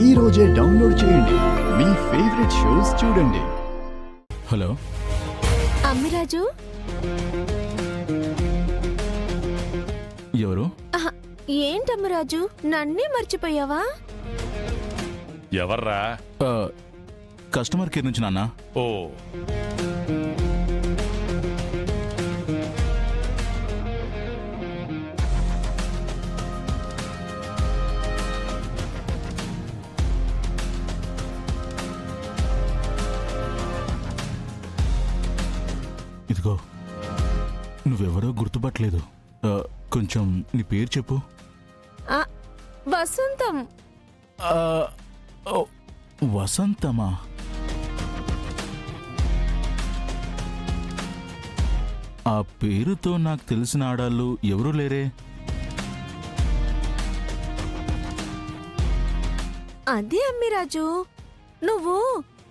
ఈ రోజే డౌన్లోడ్ చేయండి. మీ ఫేవరెట్ షోస్ చూడండి. హలో అమ్మిరాజు, ఎవరు? ఏంటమ్మిరాజు నన్నే మర్చిపోయావా? ఎవర్రా? కస్టమర్ కేర్ నుంచి నాన్న. ఓ ఇదిగో, నువ్వెవరో గుర్తుపట్టలేదు. కొంచెం నీ పేరు చెప్పు. వసంతం. వసంతమా? ఆ పేరుతో నాకు తెలిసిన ఆడాళ్ళు ఎవరూ లేరే. అదే అమ్మిరాజు, నువ్వు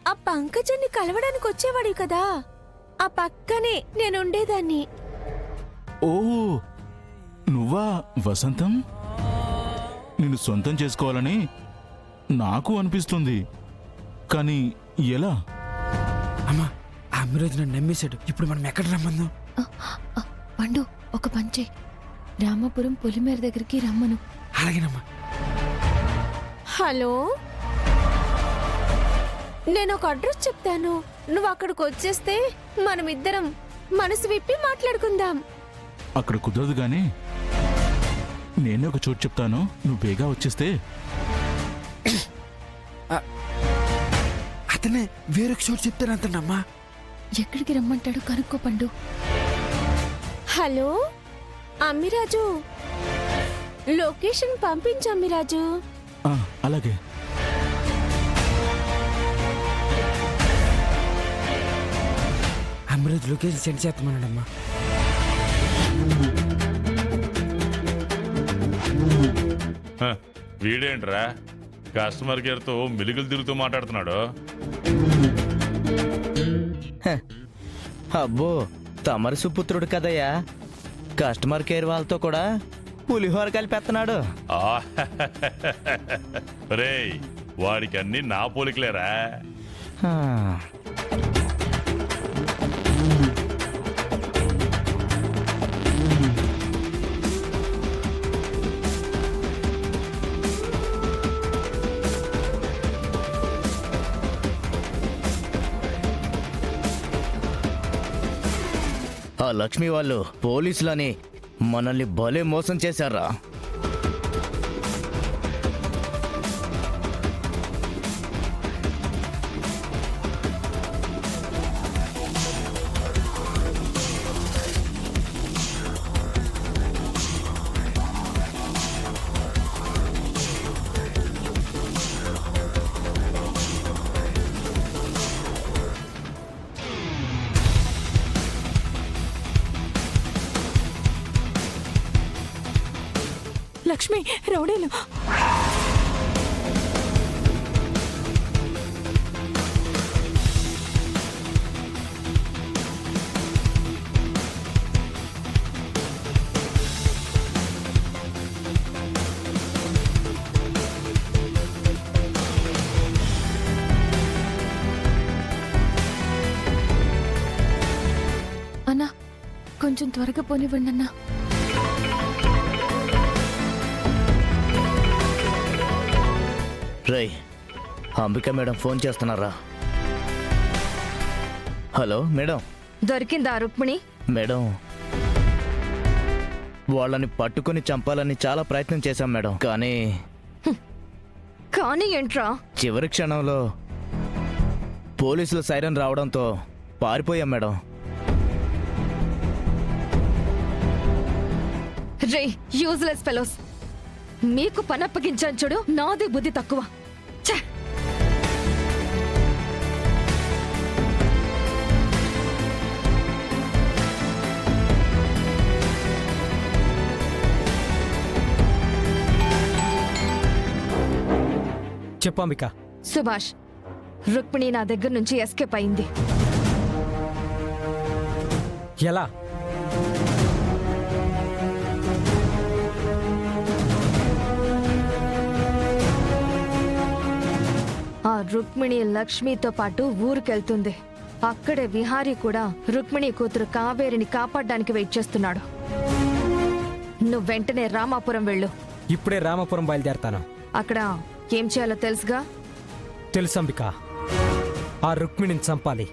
ఆ పంకజాన్ని కలవడానికి వచ్చేవాడి కదా, ఆ పక్కనే నేనుండేదాన్ని. ఓ, నువ్వా వసంతం? నిన్ను సొంతం చేసుకోవాలని నాకు అనిపిస్తుంది, కానీ ఎలా? అమ్మా, ఆ అమ్మిరాజు నన్ను నమ్మేశాడు. ఇప్పుడు మనం ఎక్కడ రమ్మందాం? పండు, ఒక పంచే, రామాపురం పొలిమేర దగ్గరికి రమ్మను. అలాగేనమ్మా. హలో, నేను ఒక అడ్రస్ చెప్తాను, నువ్వు అక్కడికి వచ్చేస్తే మనమిద్దరం మనసు విప్పి మాట్లాడుకుందాం. అక్కడ కుదరదు గానీ నేనే ఒక చోటు చెప్తాను, నువ్వు బేగా వచ్చేస్తే. అతనే వేరొక చోటు చెప్తాను అంతనమ్మా. ఎక్కడికి రమ్మంటాడు కనుక్కో పండు. హలో అమ్మిరాజు, లొకేషన్ పంపించు అమ్మిరాజు. అలాగే. అమ్మిరాజు లొకేషన్ సెండ్ చేస్తామన్నాడమ్మా. వీడేంట్రా కస్టమర్ కేర్ తో మిలుగులు తిరుగుతూ మాట్లాడుతున్నాడు? అబ్బో, తమరి సుపుత్రుడు కదయ్యా, కస్టమర్ కేర్ వాళ్ళతో కూడా పులిహోర కలిపేస్తున్నాడు. రేయ్, వాడికి అన్ని నా పోలికలేరా? ఆ లక్ష్మి వాళ్ళు పోలీసులని మనల్ని భలే మోసం చేశారా. లక్ష్మి, రౌడీలు. అన్నా, కొంచెం త్వరగా పోనివ్వండి అన్నా. రై, అంబిక మేడం ఫోన్ చేస్తున్నారా? Hello madam. దొరికిందా రుక్మిణి? మేడం, వాళ్ళని పట్టుకుని చంపాలని చాలా ప్రయత్నం చేశాం మేడం, కానీ ఏంట్రా? చివరి క్షణంలో పోలీసుల సైరన్ రావడంతో పారిపోయాం మేడం. రే యూజ్లెస్ ఫెలోస్, మీకు పనప్పగించాను చూడు, నాదే బుద్ధి తక్కువ. చెప్పు అంబిక. సుభాష్, రుక్మిణి నా దగ్గర నుంచి ఎస్కేప్ అయింది. ఎలా? ఆ రుక్మిణి లక్ష్మితో పాటు ఊరికెళ్తుంది. అక్కడే విహారీ కూడా రుక్మిణి కూతురు కావేరిని కాపాడడానికి వెయిట్ చేస్తున్నాడు. నువ్వు వెంటనే రామాపురం వెళ్ళు. ఇప్పుడే రామాపురం బయలుదేరతాను. అక్కడ ఏం చేయాలో తెలుసుగా? తెలుసు అంబిక. ఆ రుక్మిణిని చంపాలి.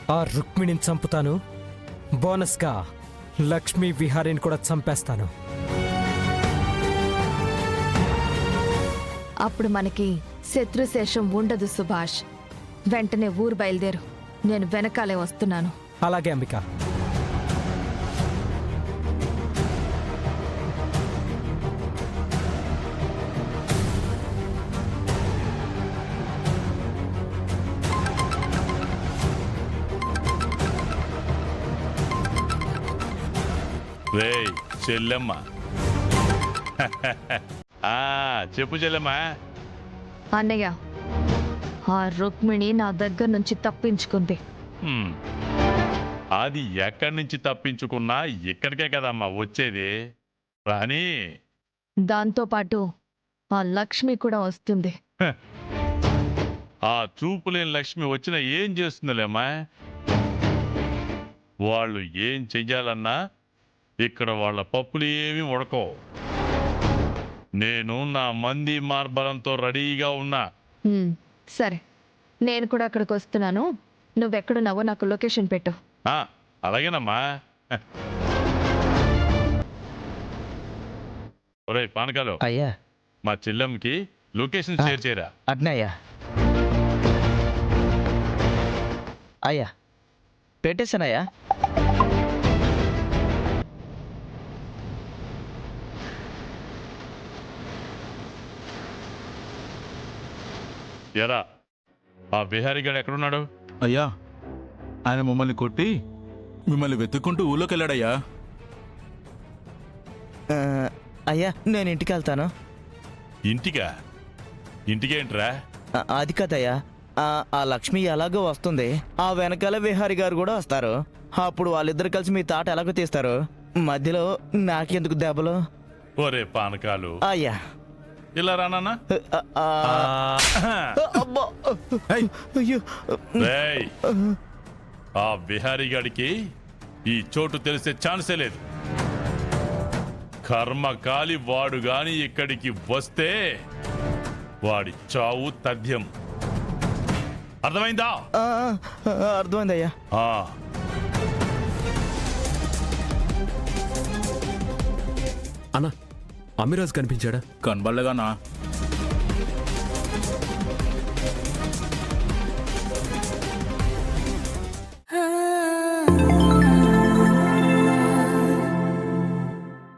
ఆ రుక్మిణిని చంపుతాను. బోనస్గా లక్ష్మీ విహారీని కూడా చంపేస్తాను. అప్పుడు మనకి శత్రుశేషం ఉండదు సుభాష్. వెంటనే ఊరు బయలుదేరు. నేను వెనకాలే వస్తున్నాను. అలాగే అంబిక. రేయ్ చెల్లెమ్మ. ఆ, చెప్పు చెల్లెమ్మ. అన్నయ్య, ఆ రుక్మిణి నా దగ్గర నుంచి తప్పించుకుంది. హ్మ్. అది ఎక్కడి నుంచి తప్పించుకున్నా ఇక్కడికే కదమ్మా వచ్చేది. రాని దాంతోపాటు ఆ లక్ష్మి కూడా వస్తుంది. ఆ చూపులేని లక్ష్మి వచ్చినా ఏం చేస్తుందిలేమ్మా. వాళ్ళు ఏం చెయ్యాలన్నా ఇక్కడ వాళ్ళ పప్పులు ఏమీ ఉడకో. నేను నా మంది మార్బలంతో రెడీగా ఉన్నా. సరే, నేను కూడా అక్కడికి వస్తున్నాను. నువ్వెక్కడున్నావో నాకు లొకేషన్ పెట్టు. ఆ, అలాగేనమ్మా. ఒరేయ్ పానకాలు, అయ్యా. మా చెల్లెమ్మకి లొకేషన్ షేర్ చేయరా. అడ్నయ్యా. అయ్యా పెట్టేశానయ్యా. ఎరా, ఆ బిహారీ గారు ఎక్కడున్నాడు? అయ్యా, ఆయన మమ్మల్ని కొట్టి మిమ్మల్ని వెతుక్కుంటూ ఊళ్ళోకి వెళ్ళాడయ్యా. ఆ, అయ్యా నేను ఇంటికి వెళ్తాను. ఇంటికా? ఇంటికేంట్రా? అది కదయ్యా. ఆ లక్ష్మి ఎలాగో వస్తుంది. ఆ వెనకాల విహారీ గారు కూడా వస్తారు. అప్పుడు వాళ్ళిద్దరు కలిసి మీ తాట ఎలాగో తీస్తారు. మధ్యలో నాకెందుకు దెబ్బలు? ఒరే పానకాలు, అయ్యా. ఇలా రానా? అబ్బా. అయ్యో. రేయ్, ఆ బిహారీ గాడికి ఈ చోటు తెలిసే ఛాన్సే లేదు. కర్మ కాలి వాడు గాని ఇక్కడికి వస్తే వాడి చావు తథ్యం. అర్థమైందా? అర్థమైందయ్యా. ఆ. అన్నా, అమిరాజ్ కనిపించాడా? కనబడలేదన్నా.